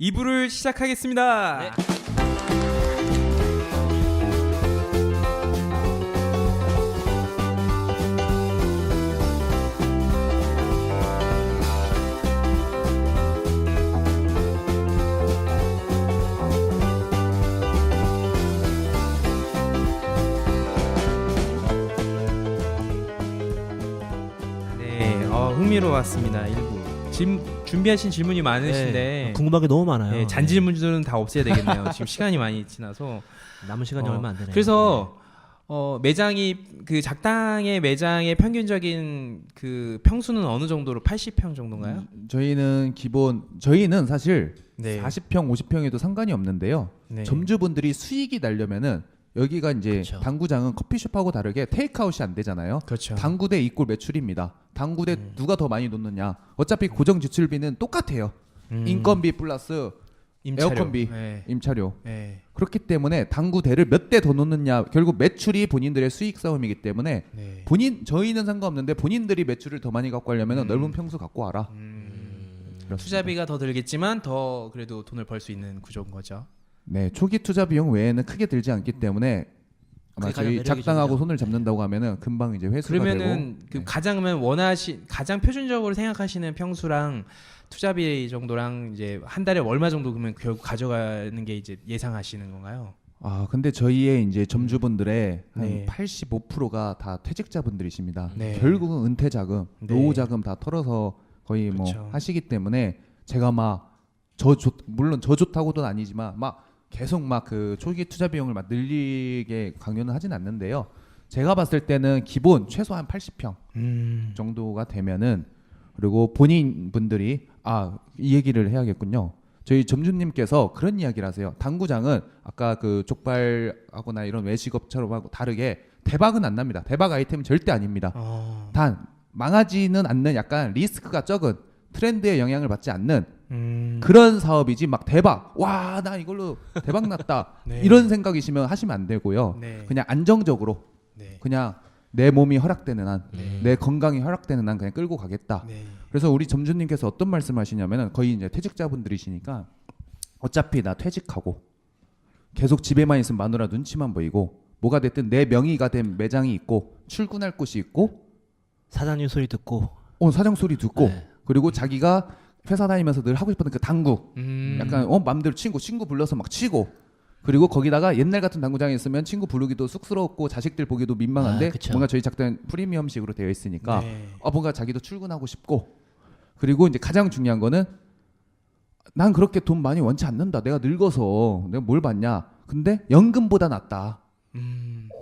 2부를 시작하겠습니다. 네. 네, 흥미로웠습니다. 1부. 지금 준비하신 질문이 많으신데 네, 궁금한 게 너무 많아요. 네, 잔질문들은 다 없애야 되겠네요. 지금 시간이 많이 지나서 남은 시간이 얼마 안 되네요. 그래서 매장이 그 작당의 매장의 평균적인 그 평수는 어느 정도로 80평 정도인가요? 저희는 사실 네. 40평, 50평에도 상관이 없는데요. 네. 점주분들이 수익이 나려면은 여기가 이제 그렇죠. 당구장은 커피숍하고 다르게 테이크아웃이 안 되잖아요. 그렇죠. 당구 대 이꼴 매출입니다. 당구 대 누가 더 많이 놓느냐. 어차피 고정 지출비는 똑같아요. 인건비 플러스 임차료. 에어컨비, 네. 임차료. 네. 그렇기 때문에 당구 대를 몇 대 더 놓느냐. 결국 매출이 본인들의 수익 싸움이기 때문에 네. 저희는 상관없는데 본인들이 매출을 더 많이 갖고 하려면 넓은 평수 갖고 와라. 그렇습니다. 투자비가 더 들겠지만 더 그래도 돈을 벌 수 있는 구조인 거죠. 네, 초기 투자 비용 외에는 크게 들지 않기 때문에 아마 그게 가장 저희 매력이죠, 작당하고 그죠? 손을 잡는다고 하면은 금방 이제 회수가 그러면은 되고. 그 네. 가장 표준적으로 생각하시는 평수랑 투자비 정도랑 이제 한 달에 얼마 정도 그러면 결국 가져가는 게 이제 예상하시는 건가요? 아, 근데 저희의 이제 점주분들의 네. 한 85%가 다 퇴직자분들이십니다. 네. 결국은 은퇴 자금, 네. 노후 자금 다 털어서 거의 그렇죠. 뭐 하시기 때문에 제가 물론 저 좋다고도 아니지만 막 계속 막 그 초기 투자 비용을 막 늘리게 강요는 하진 않는데요. 제가 봤을 때는 기본 최소한 80평 정도가 되면은, 그리고 본인 분들이 이 얘기를 해야겠군요. 저희 점주님께서 그런 이야기를 하세요. 당구장은 아까 그 족발하거나 이런 외식업처럼 하고 다르게 대박은 안 납니다. 대박 아이템은 절대 아닙니다. 단 망하지는 않는 약간 리스크가 적은, 트렌드에 영향을 받지 않는 그런 사업이지 막 대박, 와 나 이걸로 대박 났다 네. 이런 생각이시면 하시면 안 되고요. 네. 그냥 안정적으로 네. 그냥 내 몸이 허락되는 한, 네. 내 건강이 허락되는 한 그냥 끌고 가겠다. 네. 그래서 우리 점주님께서 어떤 말씀하시냐면은, 거의 이제 퇴직자분들이시니까 어차피 나 퇴직하고 계속 집에만 있으면 마누라 눈치만 보이고 뭐가 됐든 내 명의가 된 매장이 있고 출근할 곳이 있고 사장님 소리 듣고 사장 소리 듣고 네. 그리고 자기가 회사 다니면서 늘 하고 싶었던 그 당구, 약간 맘대로 친구 불러서 막 치고, 그리고 거기다가 옛날 같은 당구장에 있으면 친구 부르기도 쑥스럽고 자식들 보기도 민망한데 그쵸. 뭔가 저희 작당 프리미엄식으로 되어 있으니까 네. 뭔가 자기도 출근하고 싶고, 그리고 이제 가장 중요한 거는 난 그렇게 돈 많이 원치 않는다. 내가 늙어서 내가 뭘 받냐. 근데 연금보다 낫다.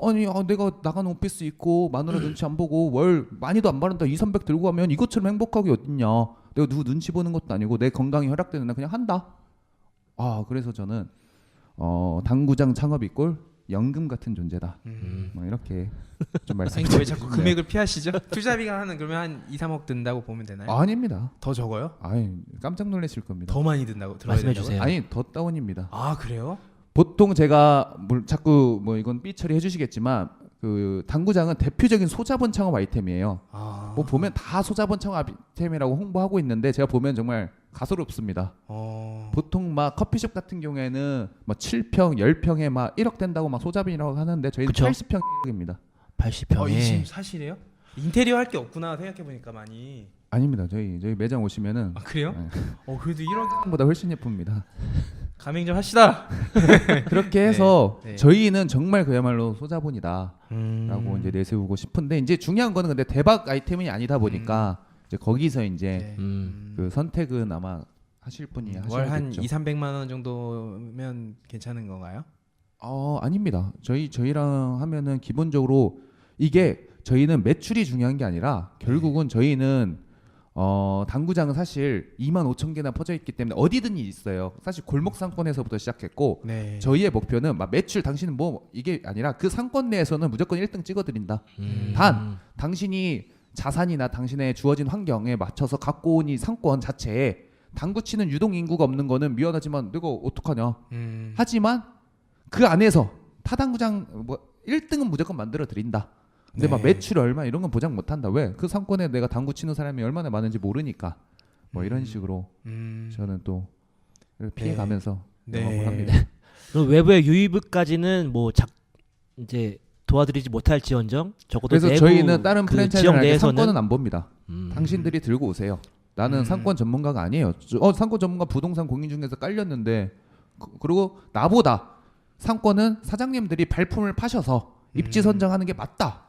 아니 내가 나가는 오피스 있고 마누라 눈치 안 보고 월 많이도 안 받는다 2,300 들고 가면 이것처럼 행복하게 어딨냐. 내가 누구 눈치 보는 것도 아니고 내 건강이 허락되는 날 그냥 한다. 그래서 저는 당구장 창업 이꼴 연금 같은 존재다. 뭐 이렇게 좀 선생님 말씀드리고 왜 자꾸 금액을 피하시죠? 투자비가 그러면 한 2, 3억 든다고 보면 되나요? 아닙니다. 더 적어요? 깜짝 놀라실 겁니다. 더 많이 든다고 들어야 말씀해 된다고요? 주세요. 아니 더 다운입니다. 그래요? 보통 제가 자꾸 뭐 이건 삐 처리 해주시겠지만 그 당구장은 대표적인 소자본 창업 아이템이에요. 뭐 보면 다 소자본 창업 아이템이라고 홍보하고 있는데 제가 보면 정말 가소롭습니다. 보통 막 커피숍 같은 경우에는 막 7평, 10평에 막 1억 된다고 막 소자본이라고 하는데 저희는 그쵸? 80평입니다. 80평에 이 지금 사실이에요? 인테리어 할 게 없구나 생각해 보니까 많이. 아닙니다. 저희 매장 오시면은 그래요? 네. 그래도 1억 보다 훨씬 예쁩니다. 가맹 좀 합시다. 그렇게 해서 네. 저희는 정말 그야말로 소자본이다. 음. 라고 이제 내세우고 싶은데, 이제 중요한 거는 근데 대박 아이템이 아니다 보니까 이제 거기서 이제 네. 그 선택은 아마 하실 분이 월 한 하셔야겠죠. 2, 300만 원 정도면 괜찮은 건가요? 아닙니다. 저희랑 하면은 기본적으로 이게 저희는 매출이 중요한 게 아니라 결국은 저희는 당구장은 사실 25,000개나 퍼져 있기 때문에 어디든 있어요. 사실 골목 상권에서부터 시작했고 네. 저희의 목표는 막 매출 당신은 뭐 이게 아니라 그 상권 내에서는 무조건 1등 찍어드린다. 단 당신이 자산이나 당신의 주어진 환경에 맞춰서 갖고 온 이 상권 자체에 당구 치는 유동 인구가 없는 거는 미안하지만 내가 어떡하냐. 하지만 그 안에서 타당구장 뭐 1등은 무조건 만들어 드린다. 근데 막 매출 얼마 이런 건 보장 못 한다. 왜? 그 상권에 내가 당구 치는 사람이 얼마나 많은지 모르니까. 뭐 이런 식으로 저는 또 피해가면서 네. 영업을 합니다. 그럼 외부의 유입까지는 뭐 이제 도와드리지 못할지언정 적어도 그래서 내부 저희는 다른 그 프랜차이즈 지역 할 때 내에서는 상권은 안 봅니다. 당신들이 들고 오세요. 나는 상권 전문가가 아니에요. 상권 전문가 부동산 공인중개사 깔렸는데 그리고 나보다 상권은 사장님들이 발품을 파셔서 입지 선정하는 게 맞다.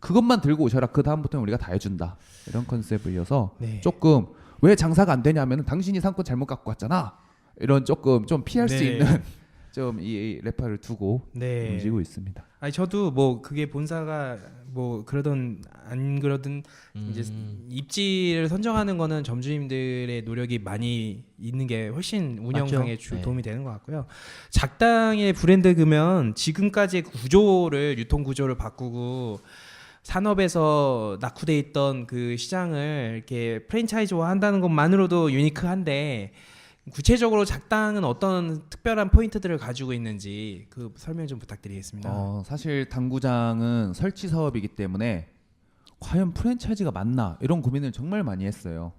그것만 들고 오셔라. 그 다음부터는 우리가 다 해준다. 이런 컨셉이어서 네. 조금 왜 장사가 안 되냐면 당신이 상권 잘못 갖고 왔잖아. 이런 조금 좀 피할 수 네. 있는 좀 이 레파를 두고 네. 움직이고 있습니다. 아니 저도 뭐 그게 본사가 뭐 그러든 안 그러든 이제 입지를 선정하는 거는 점주님들의 노력이 많이 있는 게 훨씬 운영상에 맞죠? 네. 도움이 되는 것 같고요. 작당의 브랜드 그러면 지금까지의 구조를 유통 구조를 바꾸고 산업에서 낙후돼 있던 그 시장을 이렇게 프랜차이즈화 한다는 것만으로도 유니크한데 구체적으로 작당은 어떤 특별한 포인트들을 가지고 있는지 그 설명 좀 부탁드리겠습니다. 사실 당구장은 설치 사업이기 때문에 과연 프랜차이즈가 맞나 이런 고민을 정말 많이 했어요.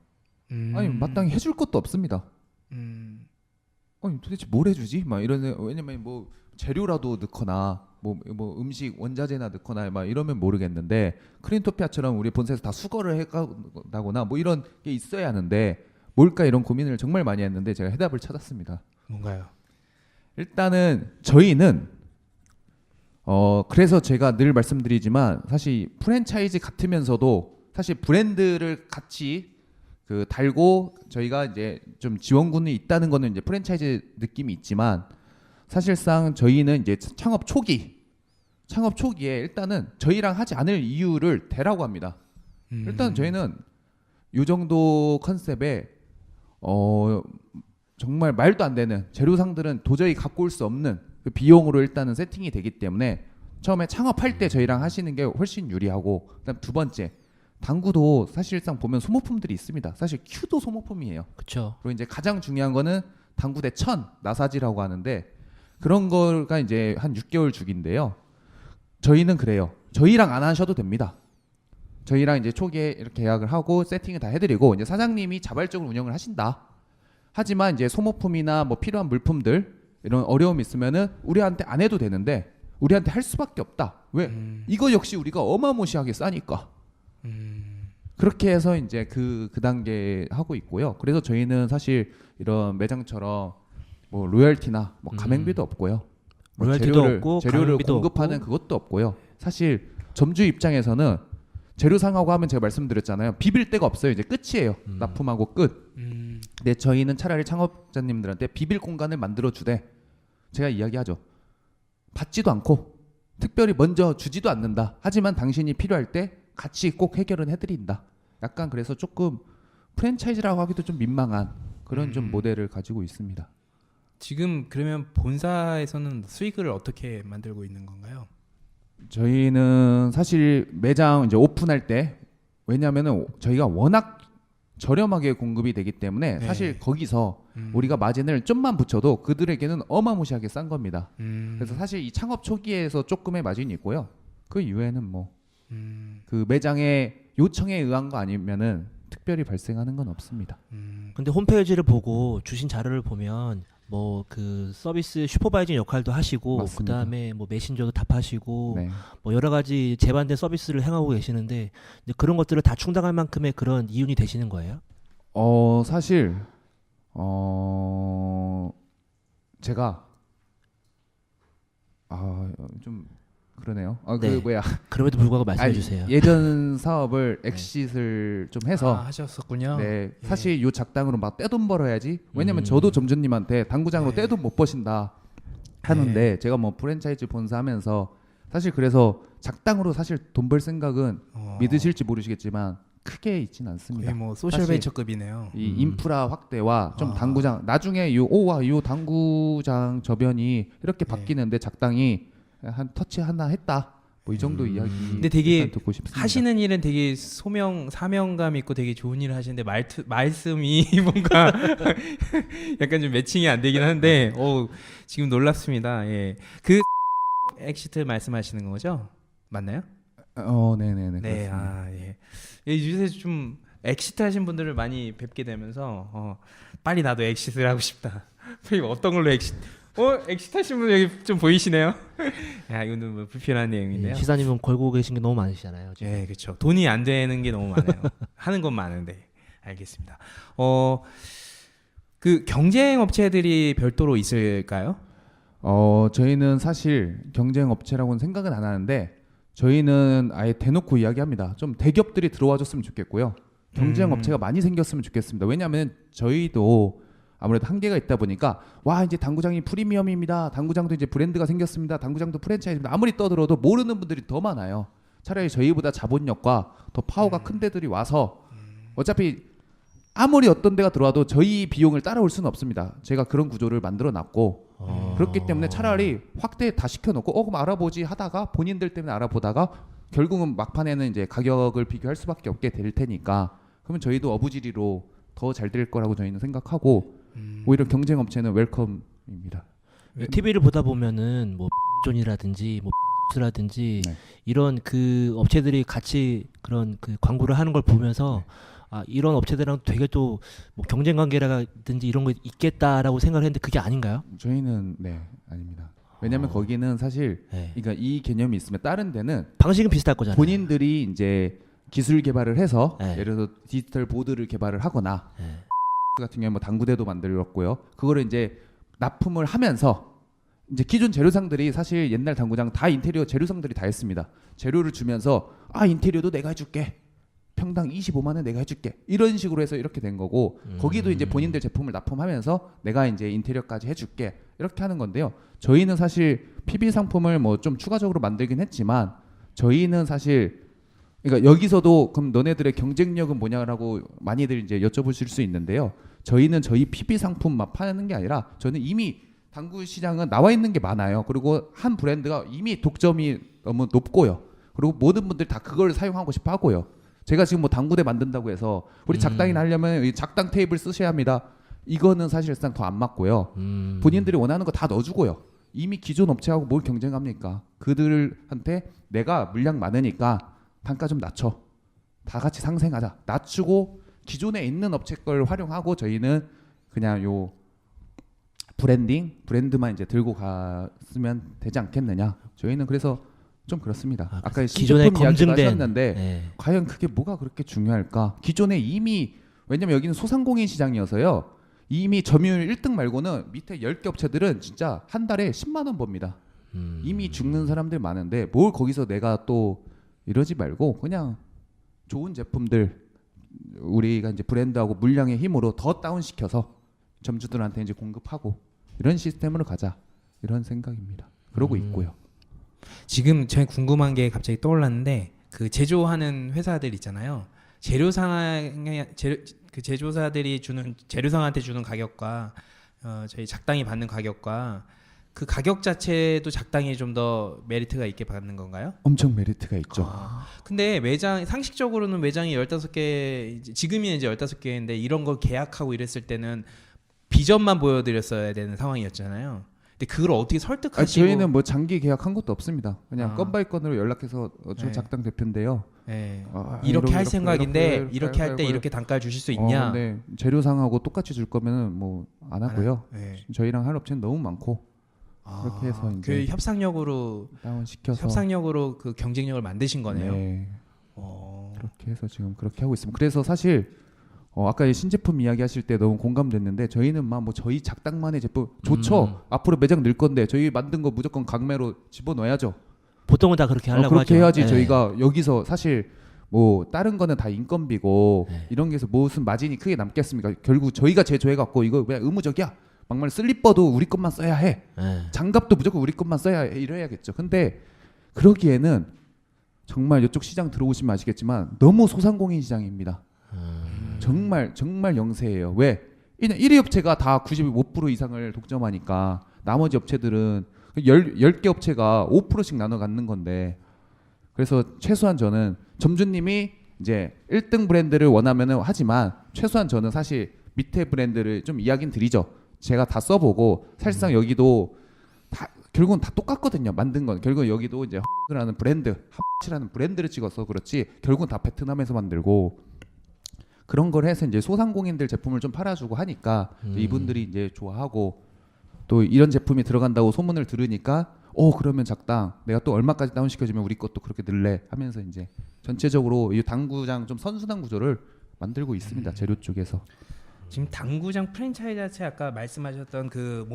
아니 마땅히 해줄 것도 없습니다. 아니 도대체 뭘 해주지? 막 이런 왜냐면 뭐 재료라도 넣거나 뭐 음식 원자재나 넣거나 막 이러면 모르겠는데 크린토피아처럼 우리 본사에서 다 수거를 해가거나 뭐 이런 게 있어야 하는데 뭘까 이런 고민을 정말 많이 했는데 제가 해답을 찾았습니다. 뭔가요? 일단은 저희는 그래서 제가 늘 말씀드리지만 사실 프랜차이즈 같으면서도 사실 브랜드를 같이 그 달고 저희가 이제 좀 지원군이 있다는 거는 이제 프랜차이즈 느낌이 있지만 사실상 저희는 이제 창업 초기에 일단은 저희랑 하지 않을 이유를 대라고 합니다. 일단 저희는 이 정도 컨셉에 정말 말도 안 되는 재료상들은 도저히 갖고 올 수 없는 그 비용으로 일단은 세팅이 되기 때문에 처음에 창업할 때 저희랑 하시는 게 훨씬 유리하고 그다음 두 번째 당구도 사실상 보면 소모품들이 있습니다. 사실 큐도 소모품이에요. 그렇죠. 그리고 이제 가장 중요한 거는 당구대 나사지라고 하는데 그런 거가 이제 한 6개월 주기인데요. 저희는 그래요. 저희랑 안 하셔도 됩니다. 저희랑 이제 초기에 이렇게 계약을 하고 세팅을 다 해드리고 이제 사장님이 자발적으로 운영을 하신다. 하지만 이제 소모품이나 뭐 필요한 물품들 이런 어려움이 있으면은 우리한테 안 해도 되는데 우리한테 할 수밖에 없다. 왜? 이거 역시 우리가 어마무시하게 싸니까. 그렇게 해서 이제 그 단계 하고 있고요. 그래서 저희는 사실 이런 매장처럼 뭐 로열티나 뭐 가맹비도 없고요. 뭐 로열티도 없고 재료를 가맹비도 공급하는 없고. 그것도 없고요. 사실 점주 입장에서는 재료 상하고 하면 제가 말씀드렸잖아요. 비빌 데가 없어요. 이제 끝이에요. 납품하고 끝. 근데 저희는 차라리 창업자님들한테 비빌 공간을 만들어 주되 제가 이야기하죠. 받지도 않고 특별히 먼저 주지도 않는다. 하지만 당신이 필요할 때 같이 꼭 해결은 해드린다. 약간 그래서 조금 프랜차이즈라고 하기도 좀 민망한 그런 좀 모델을 가지고 있습니다. 지금 그러면 본사에서는 수익을 어떻게 만들고 있는 건가요? 저희는 사실 매장 이제 오픈할 때 왜냐하면은 저희가 워낙 저렴하게 공급이 되기 때문에 네. 사실 거기서 우리가 마진을 좀만 붙여도 그들에게는 어마무시하게 싼 겁니다. 그래서 사실 이 창업 초기에서 조금의 마진이 있고요. 그 이후에는 뭐 그 매장의 요청에 의한 거 아니면은 특별히 발생하는 건 없습니다. 근데 홈페이지를 보고 주신 자료를 보면 뭐 그 서비스 슈퍼바이징 역할도 하시고 맞습니다. 그다음에 뭐 메신저도 답하시고 네. 뭐 여러 가지 제반된 서비스를 행하고 계시는데 이제 그런 것들을 다 충당할 만큼의 그런 이윤이 되시는 거예요? 사실 제가 좀 그러네요. 그 네. 뭐야? 그럼에도 불구하고 말씀해 아니, 주세요. 예전 사업을 엑시트를 좀 해서 하셨었군요. 네, 예. 사실 요 작당으로 막 떼돈 벌어야지. 왜냐면 저도 점주님한테 당구장으로 네. 떼돈 못 버신다 하는데 제가 뭐 프랜차이즈 본사하면서 사실 그래서 작당으로 사실 돈 벌 생각은 믿으실지 모르시겠지만 크게 있진 않습니다. 거의 뭐 소셜 사실 벤처급이네요. 이 인프라 확대와 좀 아. 당구장 나중에 요 당구장 저변이 이렇게 바뀌는데 작당이 한 터치 하나 했다. 뭐 이 정도 이야기. 근데 되게 일단 듣고 싶습니다. 하시는 일은 되게 사명감 있고 되게 좋은 일을 하시는데 말씀이 뭔가 약간 좀 매칭이 안 되긴 한데 지금 놀랍습니다. 예. 그 엑시트 말씀하시는 거죠? 맞나요? 네네네. 네. 그렇습니다. 예. 예, 요새 좀 엑시트 하신 분들을 많이 뵙게 되면서 빨리 나도 엑시트를 하고 싶다. 어떤 걸로 엑시트? 엑시트 하신 분 여기 좀 보이시네요. 야, 이거는 뭐 불편한 내용인데요. 시사님은 걸고 계신 게 너무 많으시잖아요. 지금. 네, 그렇죠. 돈이 안 되는 게 너무 많아요. 하는 건 많은데. 알겠습니다. 그 경쟁 업체들이 별도로 있을까요? 저희는 사실 경쟁 업체라고는 생각은 안 하는데 저희는 아예 대놓고 이야기합니다. 좀 대기업들이 들어와 줬으면 좋겠고요. 경쟁 업체가 많이 생겼으면 좋겠습니다. 왜냐하면 저희도 아무래도 한계가 있다 보니까 와 이제 당구장이 프리미엄입니다. 당구장도 이제 브랜드가 생겼습니다. 당구장도 프랜차이즈입니다. 아무리 떠들어도 모르는 분들이 더 많아요. 차라리 저희보다 자본력과 더 파워가 큰 데들이 와서 어차피 아무리 어떤 데가 들어와도 저희 비용을 따라올 수는 없습니다. 제가 그런 구조를 만들어 놨고 그렇기 때문에 차라리 확대 다 시켜놓고 그럼 알아보지 하다가 본인들 때문에 알아보다가 결국은 막판에는 이제 가격을 비교할 수밖에 없게 될 테니까 그러면 저희도 어부지리로 더 잘 될 거라고 저희는 생각하고 오히려 경쟁 업체는 웰컴입니다. TV를 보다 보면은 뭐 존이라든지 뭐 라든지 네. 이런 그 업체들이 같이 그런 그 광고를 하는 걸 보면서 이런 업체들랑 되게 또 뭐 경쟁 관계라든지 이런 거 있겠다라고 생각을 했는데 그게 아닌가요? 저희는 아닙니다. 왜냐하면 거기는 사실 네. 그러니까 이 개념이 있으면 다른 데는 방식은 비슷할 거잖아요. 본인들이 이제 기술 개발을 해서 네. 예를 들어 디지털 보드를 개발을 하거나 네. 같은 경우에 뭐 당구대도 만들었고요. 그거를 이제 납품을 하면서 이제 기존 재료상들이 사실 옛날 당구장 다 인테리어 재료상들이 다 했습니다. 재료를 주면서 인테리어도 내가 해줄게. 평당 25만 원 내가 해줄게. 이런 식으로 해서 이렇게 된 거고 거기도 이제 본인들 제품을 납품하면서 내가 이제 인테리어까지 해줄게. 이렇게 하는 건데요. 저희는 사실 PB 상품을 뭐 좀 추가적으로 만들긴 했지만 저희는 사실 그러니까 여기서도 그럼 너네들의 경쟁력은 뭐냐라고 많이들 이제 여쭤보실 수 있는데요. 저희는 저희 PB 상품만 파는 게 아니라 저는 이미 당구 시장은 나와 있는 게 많아요. 그리고 한 브랜드가 이미 독점이 너무 높고요. 그리고 모든 분들 다 그걸 사용하고 싶어 하고요. 제가 지금 뭐 당구대 만든다고 해서 우리 작당이나 하려면 이 작당 테이블 쓰셔야 합니다. 이거는 사실상 더 안 맞고요. 본인들이 원하는 거 다 넣어주고요. 이미 기존 업체하고 뭘 경쟁합니까? 그들한테 내가 물량 많으니까 단가 좀 낮춰. 다 같이 상생하자. 낮추고 기존에 있는 업체 걸 활용하고 저희는 그냥 요 브랜드만 이제 들고 갔으면 되지 않겠느냐. 저희는 그래서 좀 그렇습니다. 아까 기존에 신제품 이야기도 검증된 하셨는데 네. 과연 그게 뭐가 그렇게 중요할까? 기존에 이미 왜냐면 여기는 소상공인 시장이어서요. 이미 점유율 1등 말고는 밑에 10개 업체들은 진짜 한 달에 10만 원 법니다. 이미 죽는 사람들 많은데 뭘 거기서 내가 또 이러지 말고 그냥 좋은 제품들 우리가 이제 브랜드하고 물량의 힘으로 더 다운시켜서 점주들한테 이제 공급하고 이런 시스템으로 가자 이런 생각입니다. 그러고 있고요. 지금 제가 궁금한 게 갑자기 떠올랐는데 그 제조하는 회사들 있잖아요. 그 제조사들이 주는 재료상한테 주는 가격과 저희 작당이 받는 가격과 그 가격 자체도 작당이 좀 더 메리트가 있게 받는 건가요? 엄청 메리트가 있죠. 근데 상식적으로는 매장이 15개 지금이 이제 15개인데 이런 걸 계약하고 이랬을 때는 비전만 보여드렸어야 되는 상황이었잖아요. 근데 그걸 어떻게 설득하시고 저희는 뭐 장기 계약한 것도 없습니다. 그냥 건 바이 건으로 연락해서 저 네. 작당 대표인데요. 네. 이렇게 할 생각인데 이렇게 할 때 이렇게 단가를 주실 수 있냐? 근데 재료상하고 똑같이 줄 거면은 뭐 안 하고요. 네. 저희랑 할 업체는 너무 많고 그렇게 해서 이제 그 협상력으로 그 경쟁력을 만드신 거네요. 네. 그렇게 해서 지금 그렇게 하고 있습니다. 그래서 사실 아까 신제품 이야기하실 때 너무 공감됐는데 저희는 막 뭐 저희 작당만의 제품 좋죠. 앞으로 매장 늘 건데 저희 만든 거 무조건 강매로 집어넣어야죠. 보통은 다 그렇게 하려고 그렇게 하죠. 해야지 네. 저희가 여기서 사실 뭐 다른 거는 다 인건비고 네. 이런 게 해서 무슨 마진이 크게 남겠습니까? 결국 저희가 제조해갖고 이거 그냥 의무적이야. 막말 슬리퍼도 우리 것만 써야 해. 네. 장갑도 무조건 우리 것만 써야 해. 이래야겠죠. 근데 그러기에는 정말 이쪽 시장 들어오시면 아시겠지만 너무 소상공인 시장입니다. 정말 영세예요. 왜? 1위 업체가 다 95% 이상을 독점하니까 나머지 업체들은 10개 업체가 5%씩 나눠 갖는 건데 그래서 최소한 저는 점주님이 이제 1등 브랜드를 원하면은 하지만 최소한 저는 사실 밑에 브랜드를 좀 이야기는 드리죠. 제가 다 써보고 사실상 여기도 다 결국은 다 똑같거든요. 만든 건 결국은 여기도 이제 라는 브랜드, 합치라는 브랜드를 찍어서 그렇지 결국은 다 베트남에서 만들고 그런 걸 해서 이제 소상공인들 제품을 좀 팔아주고 하니까 이분들이 이제 좋아하고 또 이런 제품이 들어간다고 소문을 들으니까 그러면 작당 내가 또 얼마까지 다운시켜주면 우리 것도 그렇게 늘래 하면서 이제 전체적으로 이 당구장 좀 선순환 구조를 만들고 있습니다. 재료 쪽에서. 지금 당구장 프랜차이즈 자체 아까 말씀하셨던 그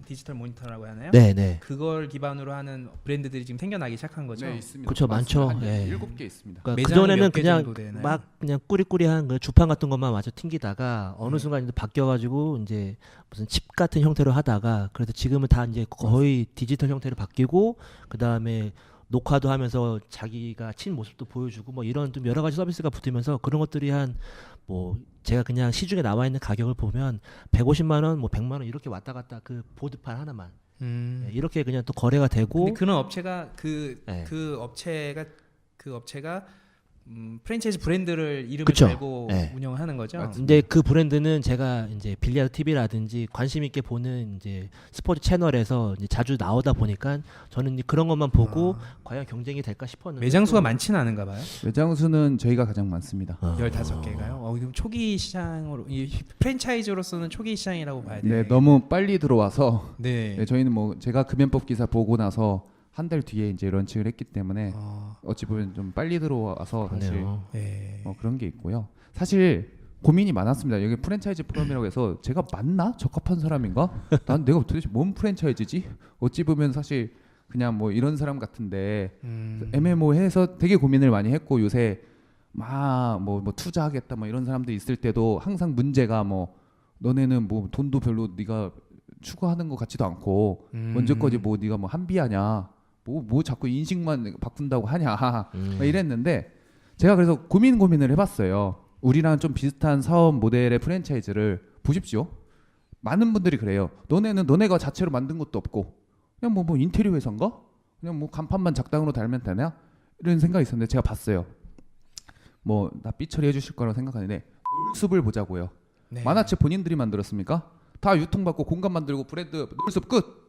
디지털 모니터라고 하나요? 네, 네. 그걸 기반으로 하는 브랜드들이 지금 생겨나기 시작한 거죠. 네, 있습니다. 그쵸, 많죠. 예. 7개 있습니다. 그러니까 매장이 그전에는 몇개 그냥 정도 되나요? 막 그냥 꾸리꾸리한 그 주판 같은 것만 마저 튕기다가 어느 순간 이제 바뀌어가지고 이제 무슨 칩 같은 형태로 하다가 그래서 지금은 다 이제 거의 디지털 형태로 바뀌고 그 다음에 녹화도 하면서 자기가 친 모습도 보여주고 뭐 이런 좀 여러 가지 서비스가 붙으면서 그런 것들이 한 뭐 제가 그냥 시중에 나와 있는 가격을 보면 150만 원, 뭐 100만 원 이렇게 왔다 갔다 그 보드판 하나만 예, 이렇게 그냥 또 거래가 되고 근데 그런 업체가 네. 그 업체가 프랜차이즈 브랜드를 이름을 그쵸. 달고 네. 운영하는 거죠. 이제 그 브랜드는 제가 이제 빌리아드 TV라든지 관심 있게 보는 이제 스포츠 채널에서 이제 자주 나오다 보니까 저는 이제 그런 것만 보고 과연 경쟁이 될까 싶었는데 매장 수가 또- 많지는 않은가 봐요. 매장 수는 저희가 가장 많습니다. 15개가요. 그럼 초기 시장으로 이 프랜차이즈로서는 초기 시장이라고 봐야 돼요. 네, 너무 빨리 들어와서 네. 네, 저희는 뭐 제가 금연법 기사 보고 나서 한 달 뒤에 이제 런칭을 했기 때문에 어, 어찌 보면 좀 빨리 들어와서 사실 그러네요. 네. 그런 게 있고요. 사실 고민이 많았습니다. 여기 프랜차이즈 프로그램이라고 해서 제가 맞나? 적합한 사람인가? 난 내가 도대체 뭔 프랜차이즈지? 어찌 보면 사실 그냥 뭐 이런 사람 같은데 애매모호해서 되게 고민을 많이 했고 요새 막 뭐 투자하겠다 뭐 이런 사람들 있을 때도 항상 문제가 뭐 너네는 뭐 돈도 별로 네가 추구하는 것 같지도 않고 언제까지 뭐 네가 뭐 한비하냐 뭐 자꾸 인식만 바꾼다고 하냐 막 이랬는데 제가 그래서 고민을 해봤어요. 우리랑 좀 비슷한 사업 모델의 프랜차이즈를 보십시오. 많은 분들이 그래요. 너네는 너네가 자체로 만든 것도 없고 그냥 뭐 인테리어 회사인가? 그냥 뭐 간판만 작당으로 달면 되냐? 이런 생각이 있었는데 제가 봤어요. 뭐 나 삐처리 해주실 거라고 생각하는데 놀숲을 보자고요. 네. 만화책 본인들이 만들었습니까? 다 유통받고 공간 만들고 브랜드 놀숲 끝.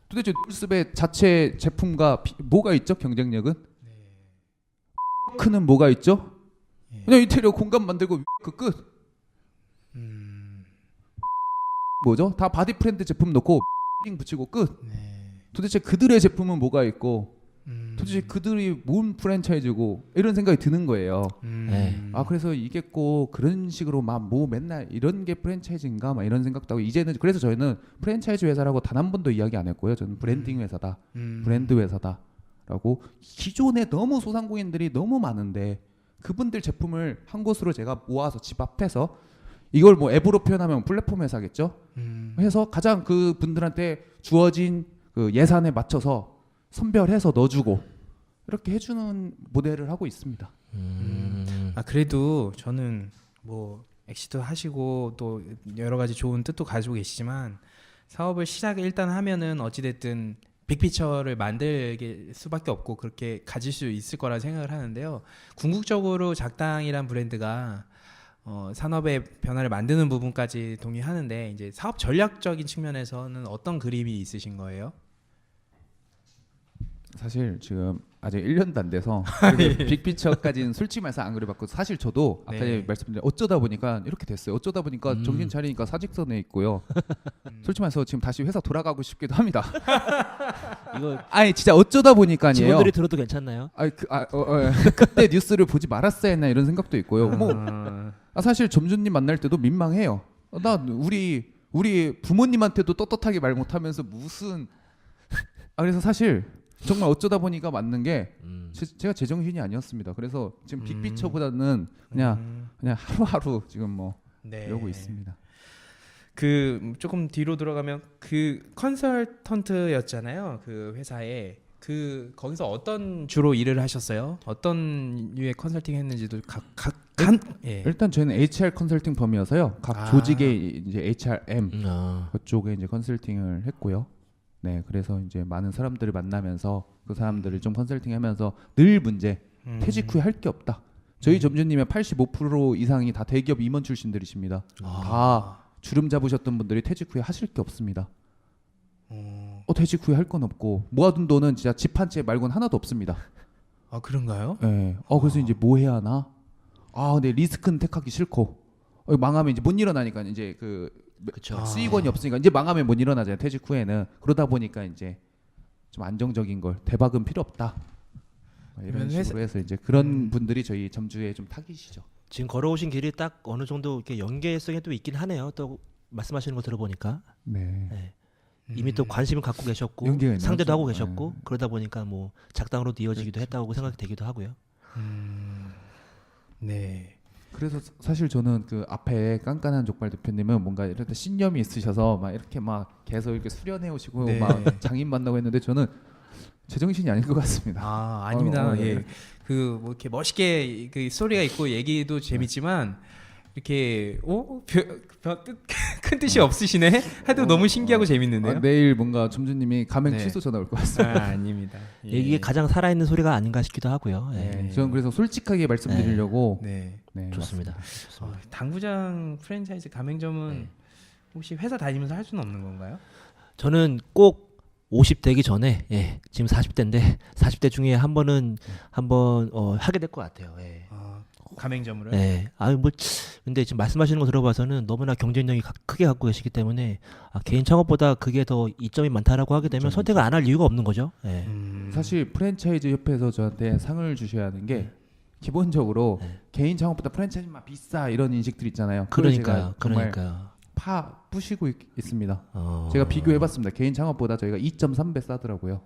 도대체 놀숲의 자체 제품과 뭐가 있죠? 경쟁력은? 크는 뭐가 있죠? 그냥 인테리어 공간 만들고 그 끝. 뭐죠? 다 바디 프렌드 제품 넣고 붙이고 끝. 네. 도대체 그들의 제품은 뭐가 있고 도대체 그들이 뭔 프랜차이즈고 이런 생각이 드는 거예요. 네. 그래서 이게 꼭 그런 식으로 막 뭐 맨날 이런 게 프랜차이즈인가 막 이런 생각도 하고 이제는 그래서 저희는 프랜차이즈 회사라고 단 한 번도 이야기 안 했고요. 저는 브랜딩 회사다, 브랜드 회사다라고. 기존에 너무 소상공인들이 너무 많은데 그분들 제품을 한 곳으로 제가 모아서 집 앞에서 이걸 뭐 앱으로 표현하면 플랫폼 회사겠죠. 해서 가장 그 분들한테 주어진 그 예산에 맞춰서 선별해서 넣어주고 이렇게 해주는 모델을 하고 있습니다. 그래도 저는 뭐 엑시도 하시고 또 여러 가지 좋은 뜻도 가지고 계시지만 사업을 시작을 일단 하면은 어찌됐든 빅피처를 만들 수밖에 없고 그렇게 가질 수 있을 거라 생각을 하는데요. 궁극적으로 작당이란 브랜드가 산업의 변화를 만드는 부분까지 동의하는데 이제 사업 전략적인 측면에서는 어떤 그림이 있으신 거예요? 사실 지금 아직 1년도 안 돼서 빅피처까지는 솔직히 말해서 안 그려봤고 사실 저도 아까 네. 말씀드린 어쩌다 보니까 이렇게 됐어요. 어쩌다 보니까 정신 차리니까 사직서내 있고요. 솔직히 말해서 지금 다시 회사 돌아가고 싶기도 합니다. 이거 아니 진짜 어쩌다 보니까요. 직원들이 들어도 괜찮나요? 그때 뉴스를 보지 말았어야 했나 이런 생각도 있고요. 뭐 아, 사실 점주님 만날 때도 민망해요. 나 우리 부모님한테도 떳떳하게 말 못하면서 무슨 그래서 사실 정말 어쩌다 보니까 맞는 게 제가 제정신이 아니었습니다. 그래서 지금 빅피처보다는 그냥 하루하루 지금 뭐 네. 이러고 있습니다. 그 조금 뒤로 들어가면 그 컨설턴트였잖아요. 그 회사에 거기서 어떤 주로 일을 하셨어요? 어떤 류의 컨설팅 했는지도 예. 일단 저희는 HR 컨설팅 펌이어서요. 각 조직의 이제 HRM 그쪽에 이제 컨설팅을 했고요. 네, 그래서 이제 많은 사람들을 만나면서 그 사람들을 좀 컨설팅하면서 늘 문제 퇴직 후에 할 게 없다. 저희 점주님의 85% 이상이 다 대기업 임원 출신들이십니다. 다 주름 잡으셨던 분들이 퇴직 후에 하실 게 없습니다. 퇴직 후에 할 건 없고 모아둔 돈은 진짜 집 한 채 말고는 하나도 없습니다. 그런가요? 네. 그래서 이제 뭐 해야 하나? 네, 리스크는 택하기 싫고 망하면 이제 못 일어나니까 이제 그 그쵸. 수익원이 없으니까 이제 망하면 못 일어나잖아요. 퇴직 후에는. 그러다 보니까 이제 좀 안정적인 걸 대박은 필요 없다. 이런 그러면 식으로 해서 이제 그런 분들이 저희 점주에 좀 타깃이죠. 지금 걸어오신 길이 딱 어느 정도 이렇게 연계성이 또 있긴 하네요. 또 말씀하시는 거 들어보니까 네. 이미 또 관심을 갖고 계셨고 연계가 있나요? 상대도 하고 네. 계셨고 그러다 보니까 뭐 작당으로 이어지기도 그렇죠. 했다고 생각이 되기도 하고요. 네. 그래서 사실 저는 그 앞에 깐깐한 족발 대표님은 뭔가 이럴 때 신념이 있으셔서 막 이렇게 막 계속 이렇게 수련해 오시고 네. 막 장인 만나고 했는데 저는 제정신이 아닌 것 같습니다. 아 아닙니다. 네. 예. 그 뭐 이렇게 멋있게 그 스토리가 있고 얘기도 재밌지만 이렇게 큰 뜻이 없으시네. 해도 너무 신기하고 재밌는데요. 내일 뭔가 점주님이 가맹 네. 취소 전화 올 것 같습니다. 아닙니다. 예. 이게 가장 살아있는 소리가 아닌가 싶기도 하고요. 예. 네. 저는 그래서 솔직하게 말씀드리려고 네. 네, 좋습니다. 당구장 프랜차이즈 가맹점은 네. 혹시 회사 다니면서 할 수는 없는 건가요? 저는 꼭 50 되기 전에 지금 40대인데 40대 중에 한 번은 한번 하게 될 것 같아요. 예. 가맹점으로요? 네. 뭐 근데 지금 말씀하시는 거 들어봐서는 너무나 경쟁력이 크게 갖고 계시기 때문에 개인 창업보다 그게 더 이점이 많다라고 하게 되면 선택을 안 할 이유가 없는 거죠. 예. 사실 프랜차이즈 협회에서 저한테 상을 주셔야 하는 게 기본적으로 개인 창업보다 프랜차이즈만 비싸 이런 인식들 있잖아요. 그걸 제가 그러니까요. 정말 그러니까요. 부시고 있습니다. 제가 비교해봤습니다. 개인 창업보다 저희가 2.3배 싸더라고요.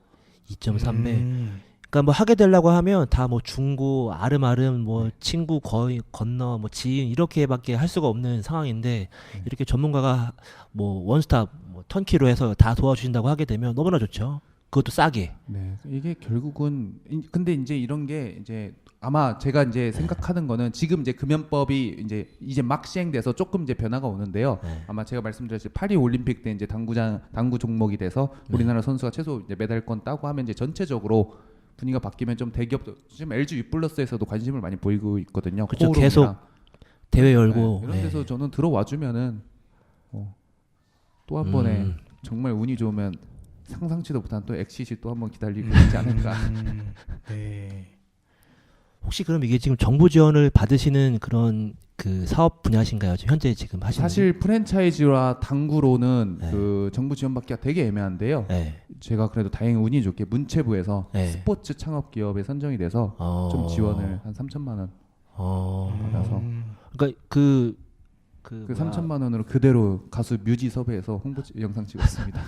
2.3배. 그러니까 뭐 하게 되려고 하면 다 뭐 중고 아름아름 뭐 친구 거의 건너 뭐 지인 이렇게밖에 할 수가 없는 상황인데 이렇게 전문가가 뭐 원스톱 뭐 턴키로 해서 다 도와주신다고 하게 되면 너무나 좋죠. 그것도 싸게. 네, 이게 결국은 근데 이제 이런 게 이제 아마 제가 이제 생각하는 거는 지금 이제 금연법이 이제 막 시행돼서 조금 이제 변화가 오는데요. 아마 제가 말씀드렸듯이 파리 올림픽 때 이제 당구 종목이 돼서 우리나라 선수가 최소 이제 메달권 따고 하면 이제 전체적으로 분위기가 바뀌면 좀 대기업도 지금 LG U+에서도 관심을 많이 보이고 있거든요. 그렇죠. 코오롱이랑. 계속 대회 열고 이런 데서 저는 들어와 주면은 또 한 번에 정말 운이 좋으면 상상치도 못한 또 엑시시 또 한 번 기다리고 있지 않을까. 네. 혹시 그럼 이게 지금 정부 지원을 받으시는 그런 그 사업 분야신가요? 지금 현재 지금 하시는? 사실 프랜차이즈와 당구로는 네. 그 정부 지원받기가 되게 애매한데요. 네. 제가 그래도 다행히 운이 좋게 문체부에서 네. 스포츠 창업 기업에 선정이 돼서 좀 지원을 한 3천만 원 받아서 그러니까 그 그 3천만 원으로 그대로 가수 뮤지 섭외해서 홍보 영상 찍었습니다.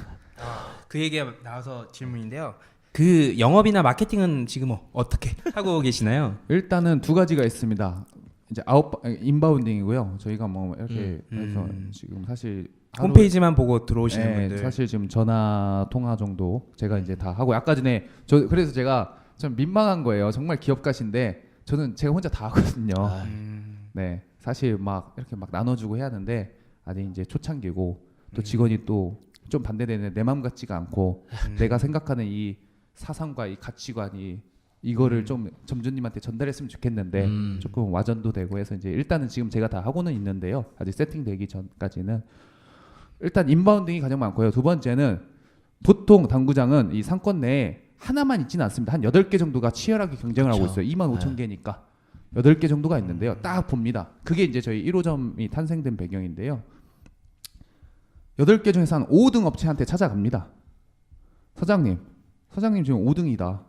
그 얘기가 나와서 질문인데요. 그 영업이나 마케팅은 지금 어떻게 하고 계시나요? 일단은 두 가지가 있습니다. 이제 인바운딩이고요. 저희가 뭐 이렇게 해서 지금 사실 홈페이지만 보고 들어오시는 네, 분들. 사실 지금 전화 통화 정도 제가 이제 다 하고 아까 전에 그래서 제가 좀 민망한 거예요. 정말 기업가신데 저는 제가 혼자 다 하거든요. 네, 사실 막 이렇게 막 나눠주고 해야 하는데 아직 이제 초창기고 또 직원이 또 좀 반대되는 내 마음 같지가 않고 내가 생각하는 이 사상과 이 가치관이 이거를 좀 점주님한테 전달했으면 좋겠는데 조금 와전도 되고 해서 이제 일단은 지금 제가 다 하고는 있는데요. 아직 세팅되기 전까지는 일단 인바운딩이 가장 많고요. 두 번째는 보통 당구장은 이 상권 내에 하나만 있지는 않습니다. 한 8개 정도가 치열하게 경쟁을 하고 그렇죠. 있어요. 25,000개니까 8개 정도가 있는데요. 딱 봅니다. 그게 이제 저희 1호점이 탄생된 배경인데요. 8개 중에서 한 5등 업체한테 찾아갑니다. 사장님 지금 5등이다.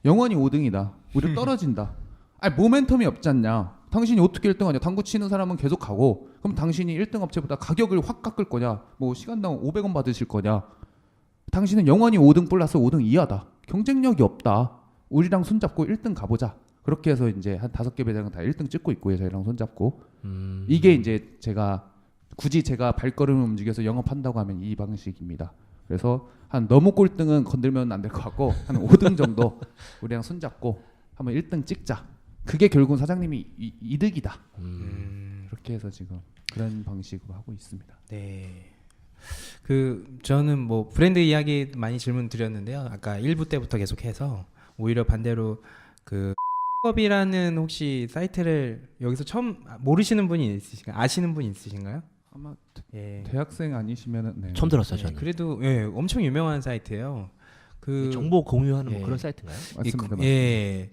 영원히 5등이다. 우리 떨어진다. 아니 모멘텀이 없지 않냐. 당신이 어떻게 1등하냐. 당구 치는 사람은 계속 가고 그럼 당신이 1등 업체보다 가격을 확 깎을 거냐. 뭐 시간당 500원 받으실 거냐. 당신은 영원히 5등 플러스 5등 이하다. 경쟁력이 없다. 우리랑 손잡고 1등 가보자. 그렇게 해서 이제 한 5개 매장은 다 1등 찍고 있고요. 저희랑 손잡고. 이게 이제 굳이 제가 발걸음을 움직여서 영업한다고 하면 이 방식입니다. 그래서 한 너무 꼴등은 건들면 안 될 것 같고 한 5등 정도 우리랑 손잡고 한번 1등 찍자. 그게 결국은 사장님이 이득이다. 그렇게 해서 지금 그런 방식으로 하고 있습니다. 네. 저는 뭐 브랜드 이야기 많이 질문 드렸는데요. 아까 1부 때부터 계속해서 오히려 반대로 업이라는 혹시 사이트를 여기서 처음 모르시는 분이 있으신가요? 아시는 분 있으신가요? 아마 예. 대학생 아니시면은 네. 처음 들었어요. 예, 저는. 그래도 엄청 유명한 사이트예요. 정보 공유하는 뭐 예. 그런 사이트인가요? 맞습니다.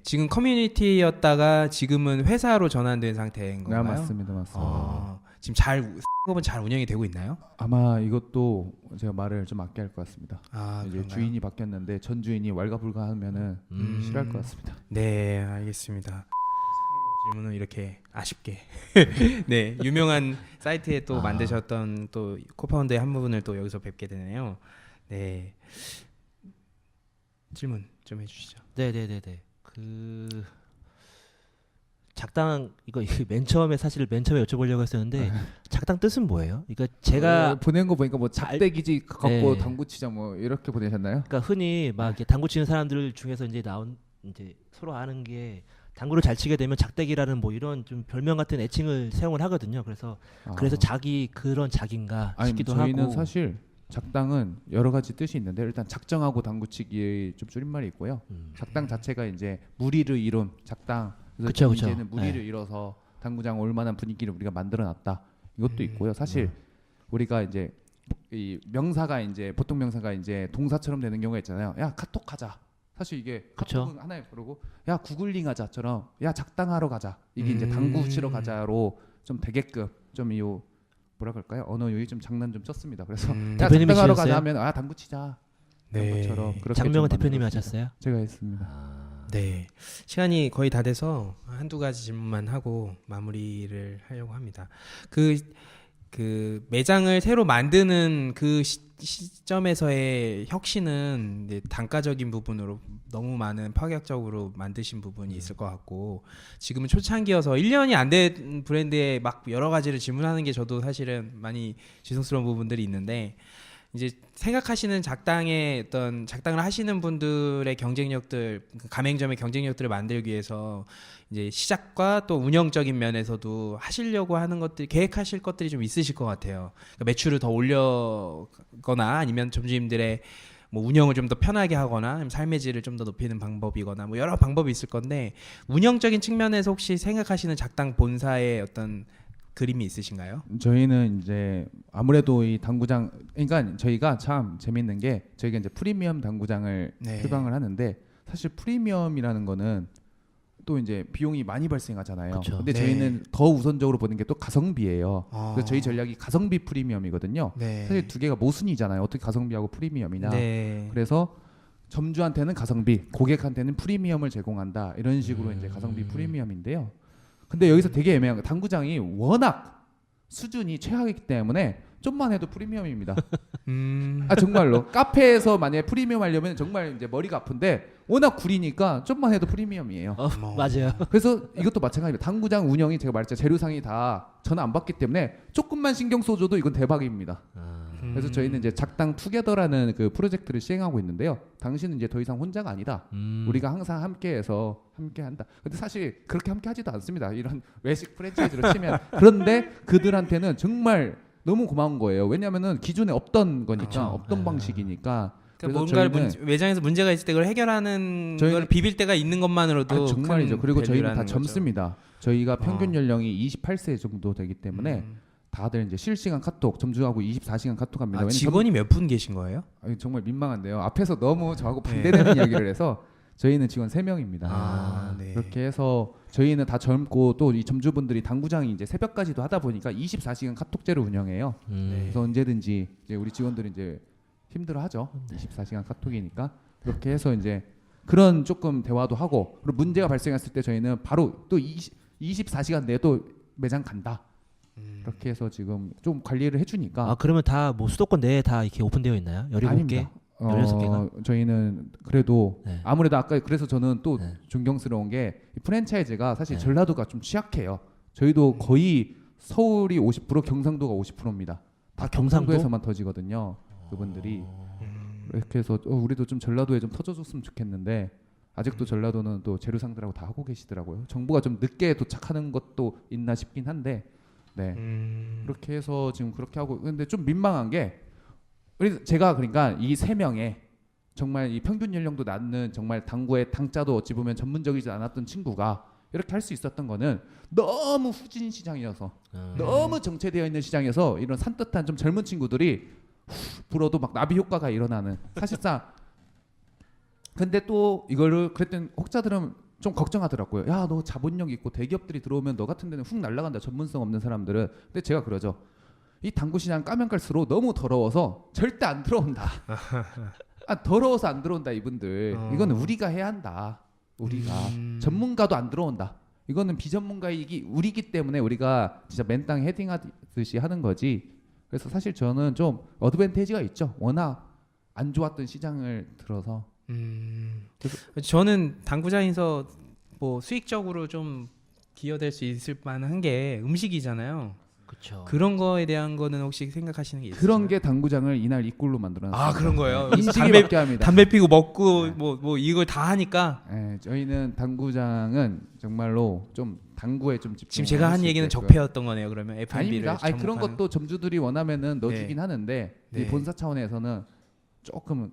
지금 커뮤니티였다가 지금은 회사로 전환된 상태인 건가요? 네, 맞습니다. 아, 지금 잘 운영이 되고 있나요? 아마 이것도 제가 말을 좀 아껴야 할 것 같습니다. 아, 이제 그런가요? 주인이 바뀌었는데 전 주인이 왈가불가하면은 싫어할 것 같습니다. 네, 알겠습니다. 질문은 이렇게 아쉽게 네, 유명한 사이트에 또 만드셨던 또 코파운더의 한 부분을 또 여기서 뵙게 되네요. 네, 질문 좀 해주시죠. 네네네네. 작당 이거 맨 처음에 여쭤보려고 했었는데 작당 뜻은 뭐예요? 그러니까 제가 보낸 거 보니까 뭐 작대기지 갖고 네. 당구 치자 뭐 이렇게 보내셨나요? 그러니까 흔히 막 이렇게 당구 치는 사람들 중에서 이제 나온 이제 서로 아는 게 당구를 잘 치게 되면 작대기라는 뭐 이런 좀 별명 같은 애칭을 사용을 하거든요. 그래서 자기 그런 작인가 아니 싶기도 저희는 하고. 사실 작당은 여러 가지 뜻이 있는데 일단 작정하고 당구치기 좀 줄임말이 있고요. 작당 자체가 이제 무리를 이룬 작당. 그래서 그쵸. 이제는 무리를 네. 이뤄서 당구장 올만한 분위기를 우리가 만들어놨다. 이것도 있고요. 사실 우리가 이제 이 명사가 이제 보통 명사가 이제 동사처럼 되는 경우가 있잖아요. 야 카톡하자. 사실 이게 그쵸. 카톡은 하나에 그러고 야 구글링하자처럼 야 작당하러 가자. 이게 이제 당구 치러 가자로 좀 되게끔 좀 이 뭐라 그럴까요? 언어 요이 좀 장난 좀 쳤습니다. 그래서 야 대표님이 작당하러 치셨어요? 가자 하면 아 당구 치자. 그런 것처럼 그렇게 장명은 좀 대표님이 만들었습니다. 하셨어요? 제가 했습니다. 네, 시간이 거의 다 돼서 한두 가지 질문만 하고 마무리를 하려고 합니다. 그 매장을 새로 만드는 그 시점에서의 혁신은 이제 단가적인 부분으로 너무 많은 파격적으로 만드신 부분이 있을 것 같고, 지금은 초창기여서 1년이 안 된 브랜드에 막 여러 가지를 질문하는 게 저도 사실은 많이 죄송스러운 부분들이 있는데, 이제 생각하시는 작당의 어떤 작당을 하시는 분들의 경쟁력들, 가맹점의 경쟁력들을 만들기 위해서 이제 시작과 또 운영적인 면에서도 하시려고 하는 것들, 계획하실 것들이 좀 있으실 것 같아요. 그러니까 매출을 더 올려거나 아니면 점주님들의 뭐 운영을 좀 더 편하게 하거나 아니면 삶의 질을 좀 더 높이는 방법이거나 뭐 여러 방법이 있을 건데, 운영적인 측면에서 혹시 생각하시는 작당 본사의 어떤 그림이 있으신가요? 저희는 이제 아무래도 이 당구장, 그러니까 저희가 참 재밌는 게 저희가 이제 프리미엄 당구장을 네. 표방을 하는데, 사실 프리미엄이라는 거는 또 이제 비용이 많이 발생하잖아요. 그쵸. 근데 네. 저희는 더 우선적으로 보는 게 또 가성비예요. 그래서 저희 전략이 가성비 프리미엄이거든요. 네. 사실 두 개가 모순이잖아요. 어떻게 가성비하고 프리미엄이냐. 네. 그래서 점주한테는 가성비, 고객한테는 프리미엄을 제공한다. 이런 식으로 이제 가성비 프리미엄인데요. 근데 여기서 되게 애매한 거, 당구장이 워낙 수준이 최악이기 때문에 좀만 해도 프리미엄입니다. 아 정말로 카페에서 만약에 프리미엄 하려면 정말 이제 머리가 아픈데 워낙 구리니까 좀만 해도 프리미엄이에요. 맞아요. 그래서 이것도 마찬가지입니다. 당구장 운영이 제가 말했죠, 재료상이 다 저는 안 받기 때문에 조금만 신경 써줘도 이건 대박입니다. 그래서 저희는 이제 작당 투게더라는 그 프로젝트를 시행하고 있는데요. 당신은 이제 더 이상 혼자가 아니다. 우리가 항상 함께해서 함께한다. 근데 사실 그렇게 함께하지도 않습니다. 이런 외식 프랜차이즈로 치면. 그런데 그들한테는 정말 너무 고마운 거예요. 왜냐하면은 기존에 없던 거니까, 그쵸. 없던 방식이니까. 그러니까 그래서 뭔가를 매장에서 문제가 있을 때 그걸 해결하는 걸 비빌 때가 있는 것만으로도 정말이죠. 큰 그리고 저희는 다 밸류라는 거죠. 젊습니다. 저희가 평균 연령이 28세 정도 되기 때문에 다들 이제 실시간 카톡, 점주하고 24시간 카톡합니다. 아, 왜냐면 직원이 몇 분 계신 거예요? 아니, 정말 민망한데요. 앞에서 너무 저하고 반대되는 이야기를 해서 저희는 직원 3명입니다. 아, 네. 그렇게 해서 저희는 다 젊고 또 이 점주분들이 당구장이 이제 새벽까지도 하다 보니까 24시간 카톡제로 운영해요. 그래서 언제든지 이제 우리 직원들이 이제 힘들어하죠. 24시간 카톡이니까. 그렇게 해서 이제 그런 조금 대화도 하고, 그리고 문제가 발생했을 때 저희는 바로 또 24시간 내에 또 매장 간다. 그렇게 해서 지금 좀 관리를 해주니까. 아 그러면 다 뭐 수도권 내에 다 이렇게 오픈되어 있나요? 17개? 아닙니다. 16개가? 저희는 그래도 네. 아무래도 아까 그래서 저는 또 네. 존경스러운 게 이 프랜차이즈가 사실 네. 전라도가 좀 취약해요. 저희도 거의 서울이 50%, 경상도가 50%입니다. 다 아, 경상도? 경상도에서만 터지거든요. 그분들이. 이렇게 해서 우리도 좀 전라도에 좀 터져줬으면 좋겠는데 아직도 전라도는 또 재료상들하고 다 하고 계시더라고요. 정부가 좀 늦게 도착하는 것도 있나 싶긴 한데, 네. 그렇게 해서 지금 그렇게 하고. 근데 좀 민망한 게, 그래서 제가 그러니까 이 3명의 정말 이 평균 연령도 낮는 정말 당구의 당자도 어찌 보면 전문적이지 않았던 친구가 이렇게 할 수 있었던 거는 너무 후진 시장이어서, 너무 정체되어 있는 시장에서 이런 산뜻한 좀 젊은 친구들이 불어도 막 나비 효과가 일어나는, 사실상. 근데 또 이거를 그랬더니 혹자들은 좀 걱정하더라고요. 야, 너 자본력 있고 대기업들이 들어오면 너 같은 데는 훅 날아간다. 전문성 없는 사람들은. 근데 제가 그러죠. 이 당구 시장 까면 깔수록 너무 더러워서 절대 안 들어온다. 더러워서 안 들어온다 이분들. 이거는 우리가 해야 한다. 우리가 전문가도 안 들어온다. 이거는 비전문가이기 우리기 때문에 우리가 진짜 맨땅 헤딩하듯이 하는 거지. 그래서 사실 저는 좀 어드밴티지가 있죠. 워낙 안 좋았던 시장을 들어서. 저는 당구장에서 뭐 수익적으로 좀 기여될 수 있을 만한 게 음식이잖아요. 그렇죠. 그런 거에 대한 거는 혹시 생각하시는 게 있으세요? 그런 게 당구장을 이날 이꼴로 만들어놨어요. 아 그런 거예요. 인식이 받게 합니다. 담배 피고 먹고 네. 뭐 이걸 다 하니까 네, 저희는 당구장은 정말로 좀 당구에 좀 집중. 지금 제가 한 얘기는 적폐였던 거네요. 그러면 F&B를 아닙니다. 아니 그런 것도 점주들이 원하면은 넣어주긴 네. 하는데 네. 이 본사 차원에서는 조금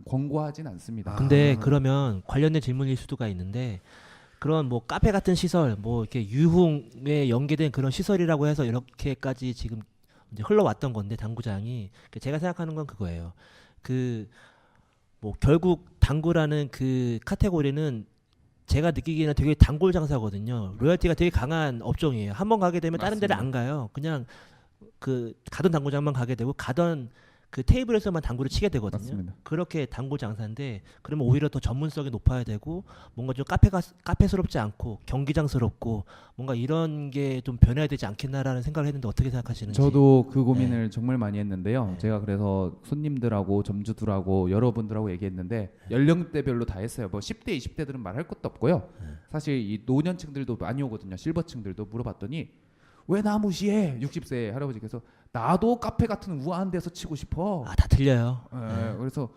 권고하진 않습니다. 근데 그러면 관련된 질문일 수도가 있는데 그런 뭐 카페 같은 시설, 뭐 이렇게 유흥에 연계된 그런 시설이라고 해서 이렇게까지 지금 이제 흘러왔던 건데 당구장이 제가 생각하는 건 그거예요. 그 뭐 결국 당구라는 그 카테고리는 제가 느끼기에는 되게 단골 장사거든요. 로열티가 되게 강한 업종이에요. 한번 가게 되면 다른 데를 안 가요. 그냥 그 가던 당구장만 가게 되고 가던 그 테이블에서만 당구를 치게 되거든요. 맞습니다. 그렇게 당구 장사인데 그러면 오히려 더 전문성이 높아야 되고 뭔가 좀 카페스럽지 않고 경기장스럽고 뭔가 이런 게 좀 변해야 되지 않겠나라는 생각을 했는데 어떻게 생각하시는지. 저도 그 고민을 정말 많이 했는데요. 제가 그래서 손님들하고 점주들하고 여러분들하고 얘기했는데 연령대별로 다 했어요. 뭐 10대, 20대들은 말할 것도 없고요. 사실 이 노년층들도 많이 오거든요. 실버층들도 물어봤더니 왜 나 무시해? 60세 할아버지께서 나도 카페 같은 우아한 데서 치고 싶어. 다 틀려요. 그래서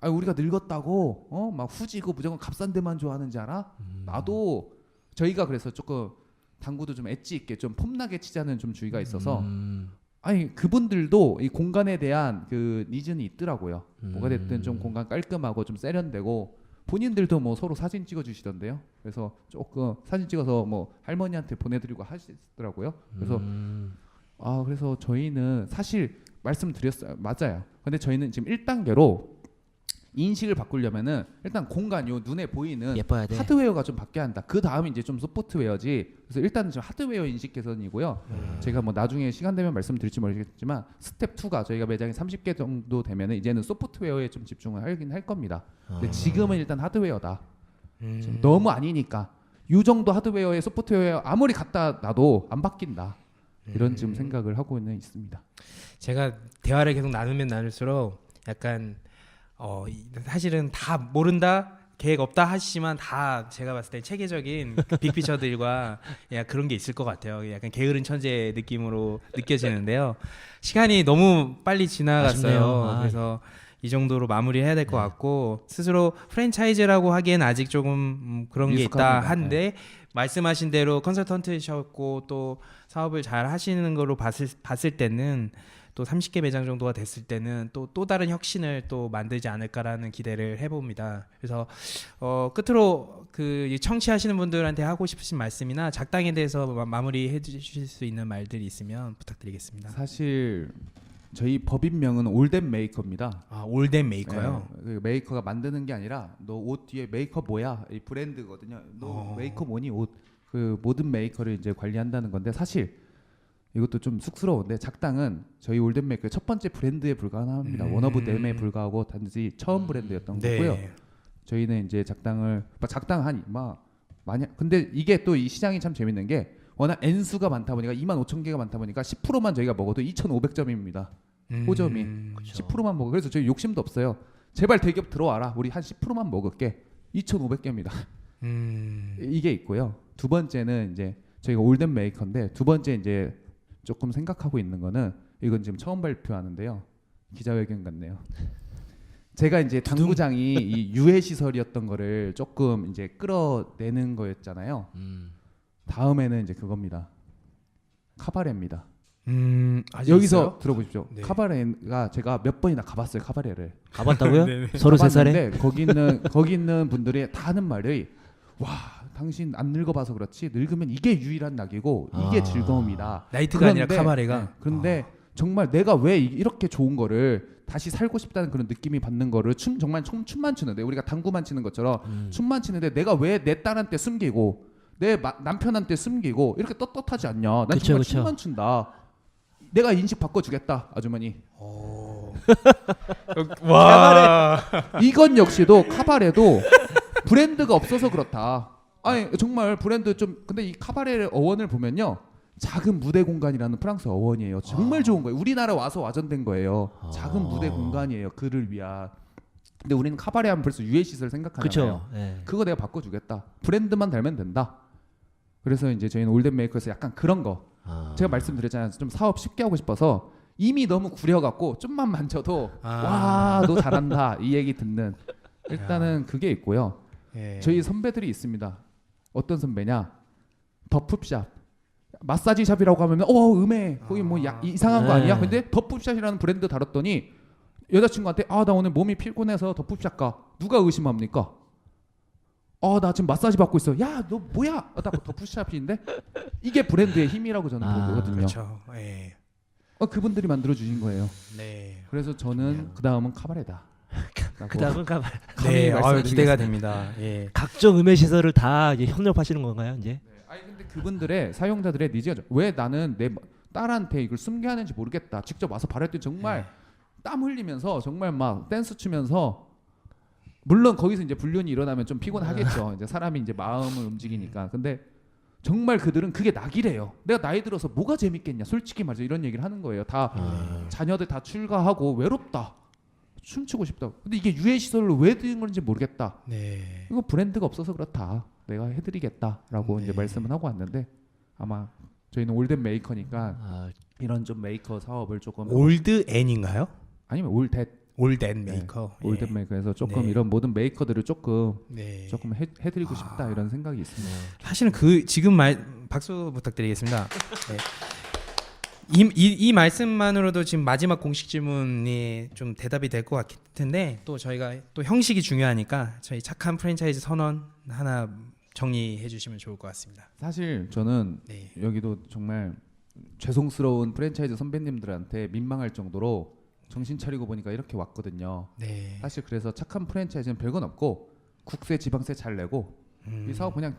우리가 늙었다고 막 후지고 무조건 값싼 데만 좋아하는지 알아? 나도 저희가 그래서 조금 당구도 좀 엣지 있게 좀 폼나게 치자는 좀 주의가 있어서 아니 그분들도 이 공간에 대한 그 니즈는 있더라고요. 뭐가 됐든 좀 공간 깔끔하고 좀 세련되고 본인들도 뭐 서로 사진 찍어주시던데요. 그래서 조금 사진 찍어서 뭐 할머니한테 보내드리고 하시더라고요. 그래서 그래서 저희는 사실 말씀드렸어요. 맞아요. 근데 저희는 지금 1단계로 인식을 바꾸려면은 일단 공간 요 눈에 보이는 예뻐야 돼. 하드웨어가 좀 바뀌어야 한다. 그 다음에 이제 좀 소프트웨어지. 그래서 일단은 좀 하드웨어 인식 개선이고요. 제가 뭐 나중에 시간 되면 말씀드릴지 모르겠지만 스텝 2가 저희가 매장이 30개 정도 되면은 이제는 소프트웨어에 좀 집중을 하긴 할 겁니다. 근데 지금은 일단 하드웨어다. 지금 너무 아니니까 이 정도 하드웨어에 소프트웨어 아무리 갖다 놔도 안 바뀐다. 이런 지금 생각을 하고는 있습니다. 제가 대화를 계속 나누면 나눌수록 약간 사실은 다 모른다 계획 없다 하시지만 다 제가 봤을 때 체계적인 그 빅피처들과 그런 게 있을 것 같아요. 약간 게으른 천재 느낌으로 느껴지는데요. 시간이 너무 빨리 지나갔어요. 아쉽네요. 그래서 이 정도로 마무리해야 될 것 같고 스스로 프랜차이즈라고 하기엔 아직 조금 그런 게 있다 미숙합니다. 한데 말씀하신 대로 컨설턴트셨고 또 사업을 잘 하시는 걸로 봤을 때는 또 30개 매장 정도가 됐을 때는 또 다른 혁신을 또 만들지 않을까라는 기대를 해봅니다. 그래서 끝으로 그 청취하시는 분들한테 하고 싶으신 말씀이나 작당에 대해서 마무리해 주실 수 있는 말들이 있으면 부탁드리겠습니다. 사실 저희 법인명은 올덴 메이커입니다. 올덴 메이커요? 네, 그 메이커가 만드는 게 아니라 너 옷 뒤에 메이커 뭐야? 이 브랜드거든요. 너 메이커 뭐니 옷? 그 모든 메이커를 이제 관리한다는 건데 사실 이것도 좀 쑥스러운데 작당은 저희 올덴 메이커의 첫 번째 브랜드에 불과합니다. 원 오브 댐에 불과하고 단지 처음 브랜드였던 거고요. 저희는 이제 작당 많이 근데 이게 또 이 시장이 참 재밌는 게 워낙 N수가 많다 보니까 25,000개가 많다 보니까 10%만 저희가 먹어도 2,500점입니다. 호점이 그렇죠. 10%만 먹어. 그래서 저희 욕심도 없어요. 제발 대기업 들어와라. 우리 한 10%만 먹을게. 2,500개입니다. 이게 있고요. 두 번째는 이제 저희가 올덴 메이커인데 두 번째 이제 조금 생각하고 있는 거는 이건 지금 처음 발표하는데요. 기자회견 같네요. 제가 이제 당구장이 이 유해 시설이었던 거를 조금 이제 끌어내는 거였잖아요. 다음에는 이제 그겁니다. 카바레입니다. 여기서 있어요? 들어보십시오. 네. 카바레가 제가 몇 번이나 가봤어요. 카바레를. 가봤다고요? 네네. 33살에? 가봤는데 거기 있는 분들이 다 하는 말이 와 당신 안 늙어봐서 그렇지 늙으면 이게 유일한 낙이고 이게 즐거움이다. 나이트가 아니라 그런데, 카바레가. 네, 그런데 정말 내가 왜 이렇게 좋은 거를 다시 살고 싶다는 그런 느낌이 받는 거를 정말 춤만 추는데 우리가 당구만 치는 것처럼 춤만 추는데 내가 왜 내 딸한테 숨기고 내 남편한테 숨기고 이렇게 떳떳하지 않냐. 난 그쵸, 정말 그쵸. 춤만 춘다. 내가 인식 바꿔주겠다 아주머니. 와. 이건 역시도 카바레도 브랜드가 없어서 그렇다. 아니 정말 브랜드 좀 근데 이 카바레 어원을 보면요. 작은 무대 공간이라는 프랑스 어원이에요. 정말 좋은 거예요. 우리나라 와서 와전된 거예요. 작은 무대 공간이에요. 그를 위한. 근데 우리는 카바레 하면 벌써 유해 시설 생각하잖아요. 그렇죠. 예. 그거 내가 바꿔주겠다. 브랜드만 달면 된다. 그래서 이제 저희는 올덴 메이커에서 약간 그런 거 제가 말씀드렸잖아요. 좀 사업 쉽게 하고 싶어서 이미 너무 구려갖고 좀만 만져도 와 너 잘한다 이 얘기 듣는 일단은 그게 있고요. 예. 저희 선배들이 있습니다. 어떤 선배냐? 더풋샵 마사지 샵이라고 하면 음해 거기 뭐 이상한 거 네. 아니야? 근데 더풋샵이라는 브랜드 다뤘더니 여자친구한테 나 오늘 몸이 피곤해서 더풋샵 가. 누가 의심합니까? 나 지금 마사지 받고 있어. 야 너 뭐야? 나 더풋샵인데 이게 브랜드의 힘이라고 저는 보거든요. 그렇죠. 예. 그분들이 만들어 주신 거예요. 네. 그래서 저는 그 다음은 카바레다. 그다음은 가발. 네. 말씀을 기대가 드리겠습니다. 됩니다. 예. 각종 음해 시설을 다 이제 협력하시는 건가요, 이제? 아니 근데 그분들의 사용자들의 니즈가 왜 나는 내 딸한테 이걸 숨겨야 하는지 모르겠다. 직접 와서 바랬더니 정말 땀 흘리면서 정말 막 댄스 추면서 물론 거기서 이제 불륜이 일어나면 좀 피곤하겠죠. 이제 사람이 이제 마음을 움직이니까. 근데 정말 그들은 그게 낙이래요. 내가 나이 들어서 뭐가 재밌겠냐. 솔직히 말해서 이런 얘기를 하는 거예요. 다 자녀들 다 출가하고 외롭다. 춤추고 싶다. 근데 이게 유해 시설로 왜 드는 건지 모르겠다. 네. 이거 브랜드가 없어서 그렇다. 내가 해드리겠다라고 네. 이제 말씀을 하고 왔는데 아마 저희는 올덴 메이커니까 이런 좀 메이커 사업을 조금 올드 앤인가요? 아니면 올댓 올덴 메이커. 올댓 메이커에서 조금 네. 이런 모든 메이커들을 조금 네. 해드리고 싶다 이런 생각이 있습니다. 사실은 지금 박수 부탁드리겠습니다. 네. 이 말씀만으로도 지금 마지막 공식 질문이 좀 대답이 될 것 같을 텐데 또 저희가 또 형식이 중요하니까 저희 착한 프랜차이즈 선언 하나 정리해 주시면 좋을 것 같습니다. 사실 저는 네. 여기도 정말 죄송스러운 프랜차이즈 선배님들한테 민망할 정도로 정신 차리고 보니까 이렇게 왔거든요. 네. 사실 그래서 착한 프랜차이즈는 별건 없고 국세 지방세 잘 내고 이 사업 그냥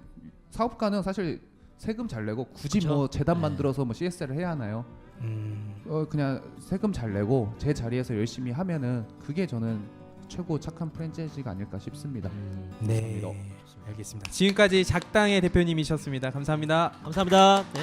사업가는 사실 세금 잘 내고 굳이 그쵸? 뭐 재단 네. 만들어서 뭐 CSR을 해야 하나요? 그냥 세금 잘 내고 제 자리에서 열심히 하면은 그게 저는 최고 착한 프랜차이즈가 아닐까 싶습니다. 네. 알겠습니다. 지금까지 작당의 대표님이셨습니다. 감사합니다. 감사합니다. 네.